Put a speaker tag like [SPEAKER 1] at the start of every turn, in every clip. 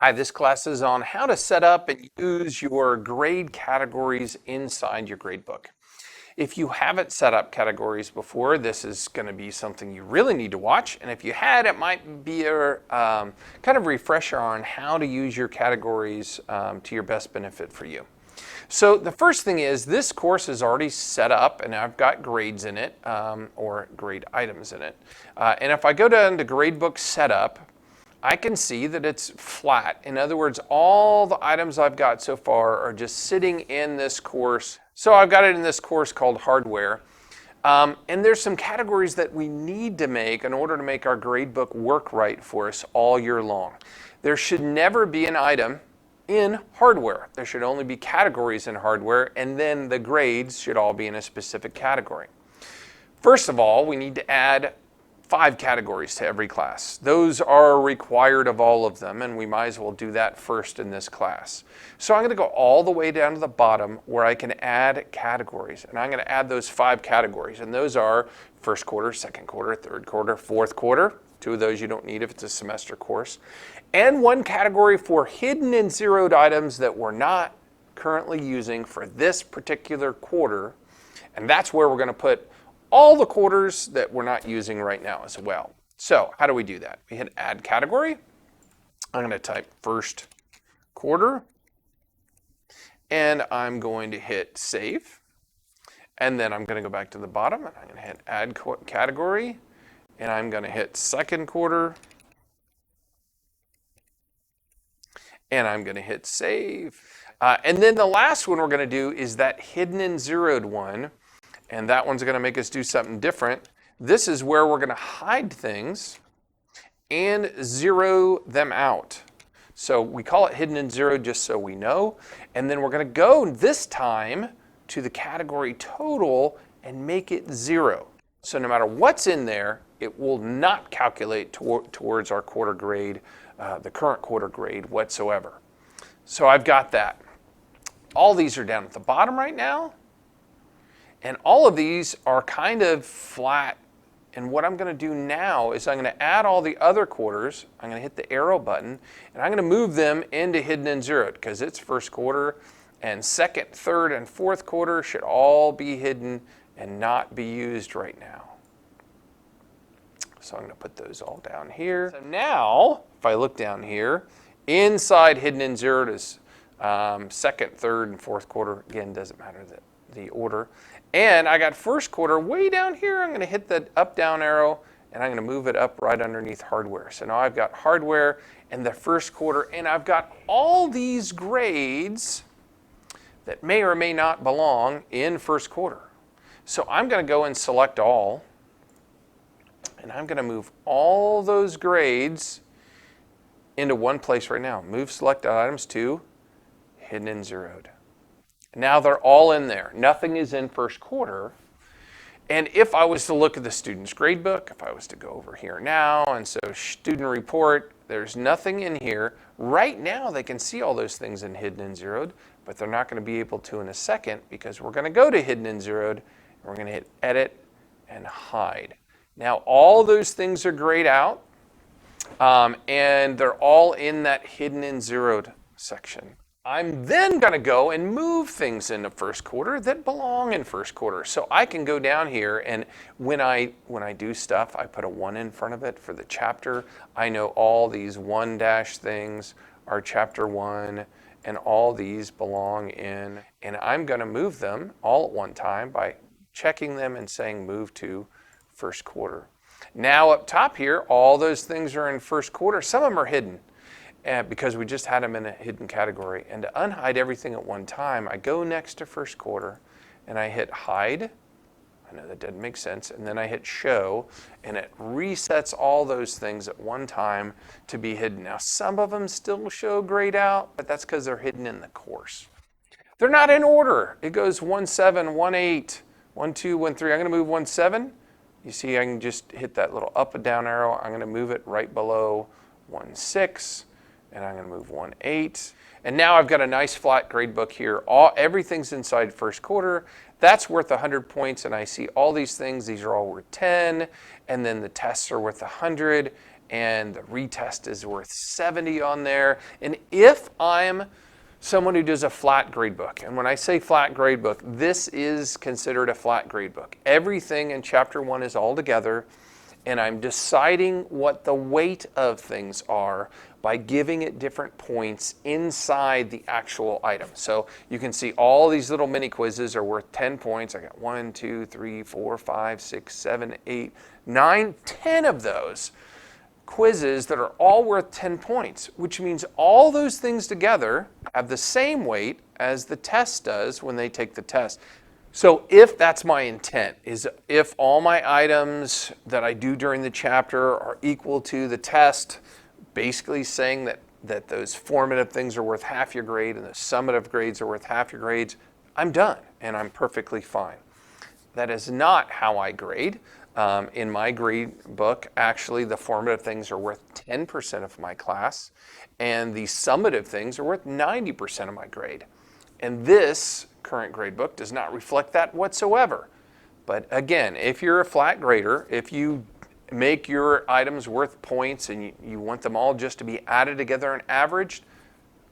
[SPEAKER 1] Hi, this class is on how to set up and use your grade categories inside your gradebook. If you haven't set up categories before, this is going to be something you really need to watch. And if you had, it might be a kind of refresher on how to use your categories to your best benefit for you. So the first thing is this course is already set up and I've got grades in it or grade items in it. And if I go down to Gradebook Setup, I can see that it's flat. In other words, all the items I've got so far are just sitting in this course. So I've got it in this course called Hardware. And there's some categories that we need to make in order to make our gradebook work right for us all year long. There should never be an item in hardware. There should only be categories in hardware, and then the grades should all be in a specific category. First of all, we need to add 5 categories to every class. Those are required of all of them, and we might as well do that first in this class. So I'm going to go all the way down to the bottom where I can add categories, and I'm going to add those 5 categories, and those are first quarter, second quarter, third quarter, fourth quarter. 2 of those you don't need if it's a semester course, and 1 category for hidden and zeroed items that we're not currently using for this particular quarter, and that's where we're going to put all the quarters that we're not using right now as well. So how do we do that? We hit add category. I'm going to type first quarter, and I'm going to hit save. And then I'm going to go back to the bottom, and I'm going to hit add category, and I'm going to hit second quarter, and I'm going to hit save. And then the last one we're going to do is that hidden and zeroed one. And that one's going to make us do something different. This is where we're going to hide things and zero them out. So we call it hidden and zeroed just so we know. And then we're going to go this time to the category total and make it 0. So no matter what's in there, it will not calculate towards our quarter grade, the current quarter grade whatsoever. So I've got that. All these are down at the bottom right now. And all of these are kind of flat. And what I'm going to do now is I'm going to add all the other quarters. I'm going to hit the arrow button, and I'm going to move them into hidden and zeroed because it's first quarter, and second, third, and fourth quarter should all be hidden and not be used right now. So I'm going to put those all down here. So now, if I look down here, inside hidden and zeroed is second, third, and fourth quarter. Again, doesn't matter the order. And I got first quarter way down here. I'm going to hit the up down arrow, and I'm going to move it up right underneath hardware. So now I've got hardware and the first quarter, and I've got all these grades that may or may not belong in first quarter. So I'm going to go and select all, and I'm going to move all those grades into one place right now. Move selected items to hidden and zeroed. Now they're all in there. Nothing is in first quarter. And if I was to look at the student's gradebook, if I was to go over here now, and so student report, there's nothing in here. Right now they can see all those things in hidden and zeroed, but they're not going to be able to in a second because we're going to go to hidden and zeroed, and we're going to hit edit and hide. Now all those things are grayed out, and they're all in that hidden and zeroed section. I'm then going to go and move things into first quarter that belong in first quarter. So I can go down here, and when I do stuff, I put a 1 in front of it for the chapter. I know all these 1- things are chapter 1, and all these belong in. And I'm going to move them all at one time by checking them and saying move to first quarter. Now up top here, all those things are in first quarter. Some of them are hidden. Because we just had them in a hidden category. And to unhide everything at one time, I go next to first quarter and I hit hide. I know that doesn't make sense. And then I hit show, and it resets all those things at one time to be hidden. Now some of them still show grayed out, but that's because they're hidden in the course. They're not in order. It goes 1, 7, 1, 8, 1, 2, 1, 3. I'm going to move 1, 7. You see I can just hit that little up and down arrow. I'm going to move it right below 1, 6. And I'm going to move 1, 8. And now I've got a nice flat gradebook here. Everything's inside first quarter. That's worth 100 points, and I see all these things. These are all worth 10, and then the tests are worth 100, and the retest is worth 70 on there. And if I'm someone who does a flat gradebook, and when I say flat gradebook, this is considered a flat gradebook. Everything in chapter 1 is all together, and I'm deciding what the weight of things are by giving it different points inside the actual item. So you can see all these little mini quizzes are worth 10 points. I got 1, 2, 3, 4, 5, 6, 7, 8, 9, 10 of those quizzes that are all worth 10 points, which means all those things together have the same weight as the test does when they take the test. So if that's my intent, is if all my items that I do during the chapter are equal to the test, basically saying that those formative things are worth half your grade and the summative grades are worth half your grades, I'm done and I'm perfectly fine. That is not how I grade. In my grade book, actually, the formative things are worth 10% of my class, and the summative things are worth 90% of my grade. And this current grade book does not reflect that whatsoever. But again, if you're a flat grader, if you make your items worth points and you want them all just to be added together and averaged,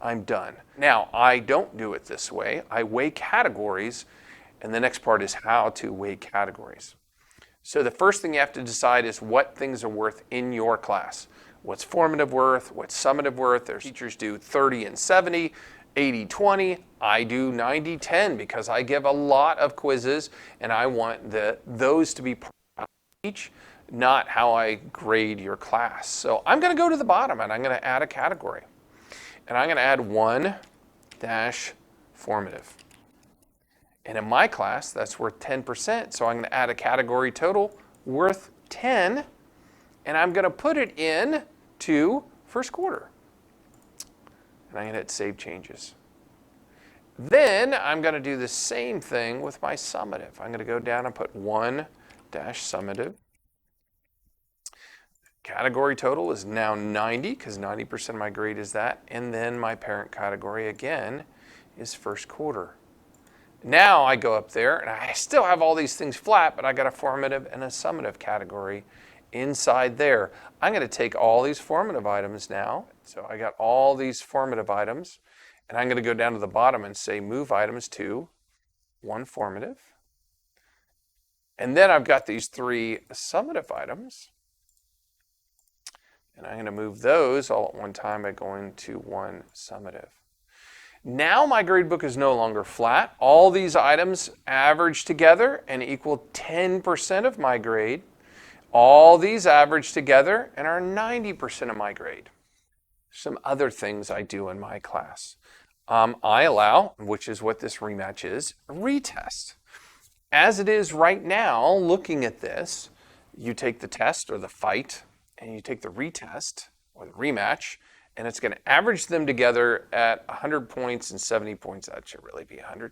[SPEAKER 1] I'm done. Now, I don't do it this way. I weigh categories, and the next part is how to weigh categories. So the first thing you have to decide is what things are worth in your class. What's formative worth? What's summative worth? There's teachers do 30 and 70, 80, 20. I do 90, 10 because I give a lot of quizzes and I want those to be part of each, not how I grade your class. So I'm going to go to the bottom and I'm going to add a category. And I'm going to add 1-formative. And in my class, that's worth 10%. So I'm going to add a category total worth 10. And I'm going to put it in to first quarter. And I'm going to hit Save Changes. Then I'm going to do the same thing with my summative. I'm going to go down and put 1-summative. Category total is now 90 because 90% of my grade is that. And then my parent category again is first quarter. Now I go up there and I still have all these things flat, but I got a formative and a summative category inside there. I'm going to take all these formative items now. So I got all these formative items, and I'm going to go down to the bottom and say move items to 1-formative. And then I've got these 3 summative items, and I'm going to move those all at one time by going to 1-summative. Now my gradebook is no longer flat. All these items average together and equal 10% of my grade. All these average together and are 90% of my grade. Some other things I do in my class. I allow, which is what this rematch is, a retest. As it is right now, looking at this, you take the test or the fight, and you take the retest or the rematch, and it's going to average them together at 100 points and 70 points. That should really be 100.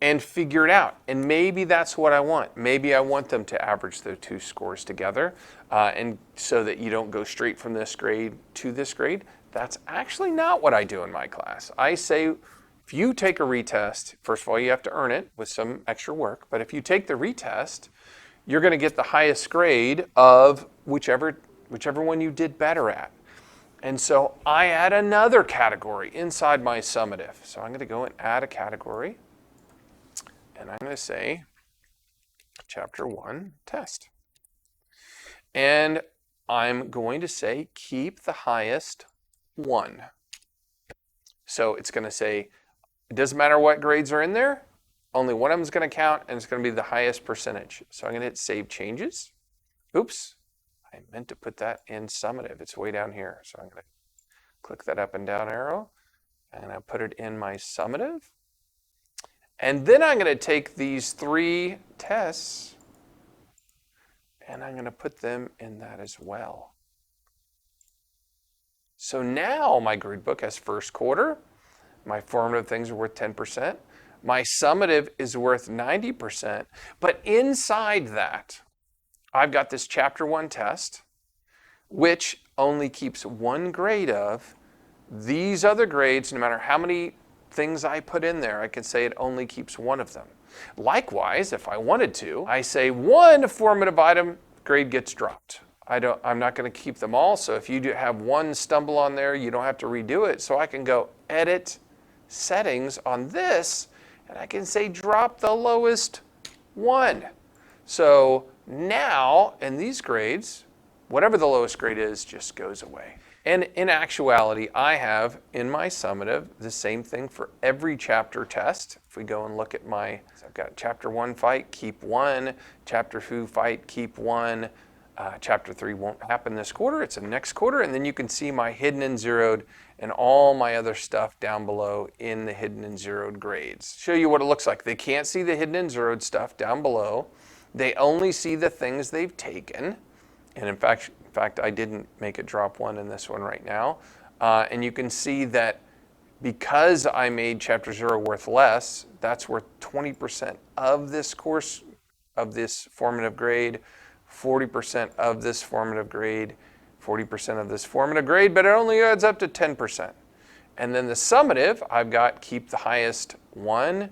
[SPEAKER 1] And figure it out. And maybe that's what I want. Maybe I want them to average the 2 scores together, and so that you don't go straight from this grade to this grade. That's actually not what I do in my class. I say, if you take a retest, first of all, you have to earn it with some extra work. But if you take the retest, you're going to get the highest grade of whichever one you did better at. And so I add another category inside my summative. So I'm going to go and add a category. And I'm going to say Chapter 1 test. And I'm going to say keep the highest 1. So it's going to say, it doesn't matter what grades are in there, only one of them is going to count, and it's going to be the highest percentage. So I'm going to hit Save Changes. Oops, I meant to put that in summative. It's way down here. So I'm going to click that up and down arrow, and I put it in my summative. And then I'm going to take these 3 tests, and I'm going to put them in that as well. So now my gradebook has first quarter. My formative things are worth 10%. My summative is worth 90%. But inside that, I've got this Chapter 1 test, which only keeps 1 grade of these other grades. No matter how many things I put in there, I can say it only keeps 1 of them. Likewise, if I wanted to, I say 1 formative item grade gets dropped. I'm not going to keep them all. So if you do have one stumble on there, you don't have to redo it. So I can go edit settings on this, and I can say drop the lowest one. So now in these grades, whatever the lowest grade is just goes away. And in actuality, I have in my summative the same thing for every chapter test. If we go and look at I've got chapter 1 fight, keep 1, chapter 2 fight, keep 1, chapter 3 won't happen this quarter, it's in next quarter, and then you can see my hidden and zeroed and all my other stuff down below in the hidden and zeroed grades. Show you what it looks like. They can't see the hidden and zeroed stuff down below. They only see the things they've taken. And in fact, I didn't make it drop 1 in this one right now. And you can see that because I made chapter 0 worth less, that's worth 20% of this course, of this formative grade, 40% of this formative grade, 40% of this formative grade, but it only adds up to 10%. And then the summative, I've got keep the highest 1.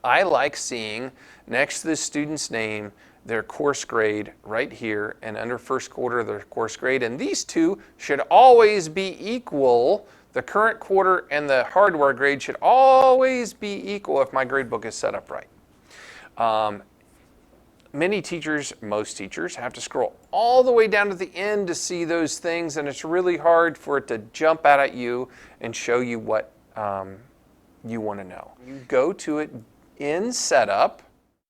[SPEAKER 1] I like seeing next to the student's name their course grade right here, and under first quarter their course grade, and these two should always be equal. The current quarter and the hardware grade should always be equal if my gradebook is set up right. Many teachers, most teachers, have to scroll all the way down to the end to see those things, and it's really hard for it to jump out at you and show you what you want to know. You go to it in setup,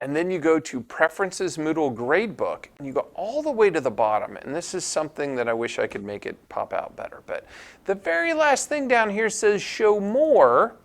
[SPEAKER 1] and then you go to Preferences Moodle Gradebook, and you go all the way to the bottom. And this is something that I wish I could make it pop out better. But the very last thing down here says Show More.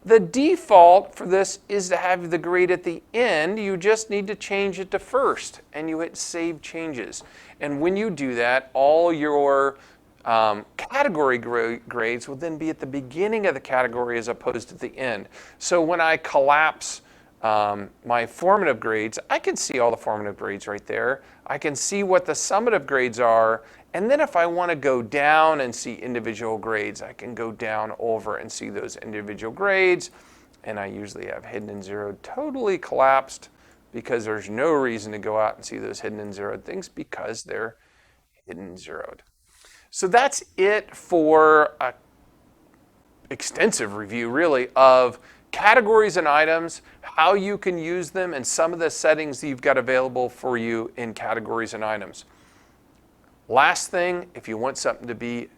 [SPEAKER 1] The default for this is to have the grade at the end. You just need to change it to first, and you hit Save Changes. And when you do that, all your category grades will then be at the beginning of the category as opposed to the end. So when I collapse my formative grades, I can see all the formative grades right there. I can see what the summative grades are, and then if I want to go down and see individual grades, I can go down over and see those individual grades, and I usually have hidden and zeroed totally collapsed because there's no reason to go out and see those hidden and zeroed things because they're hidden and zeroed. So that's it for an extensive review, really, of categories and items, how you can use them, and some of the settings that you've got available for you in categories and items. Last thing, if you want something to be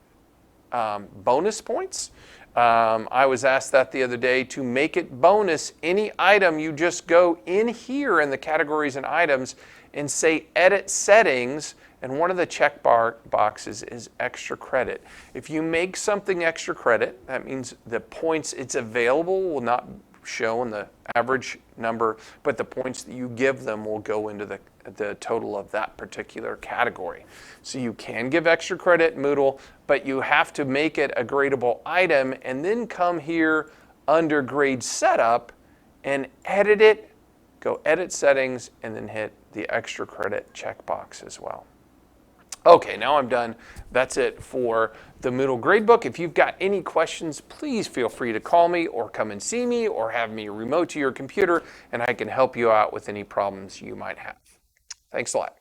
[SPEAKER 1] bonus points, I was asked that the other day. To make it bonus, any item, you just go in here in the categories and items and say Edit Settings, and one of the check boxes is extra credit. If you make something extra credit, that means the points it's available will not show in the average number, but the points that you give them will go into the total of that particular category. So you can give extra credit in Moodle, but you have to make it a gradable item and then come here under Grade Setup and edit it, go Edit Settings, and then hit the extra credit checkbox as well. Okay, now I'm done. That's it for the Moodle Gradebook. If you've got any questions, please feel free to call me or come and see me or have me remote to your computer, and I can help you out with any problems you might have. Thanks a lot.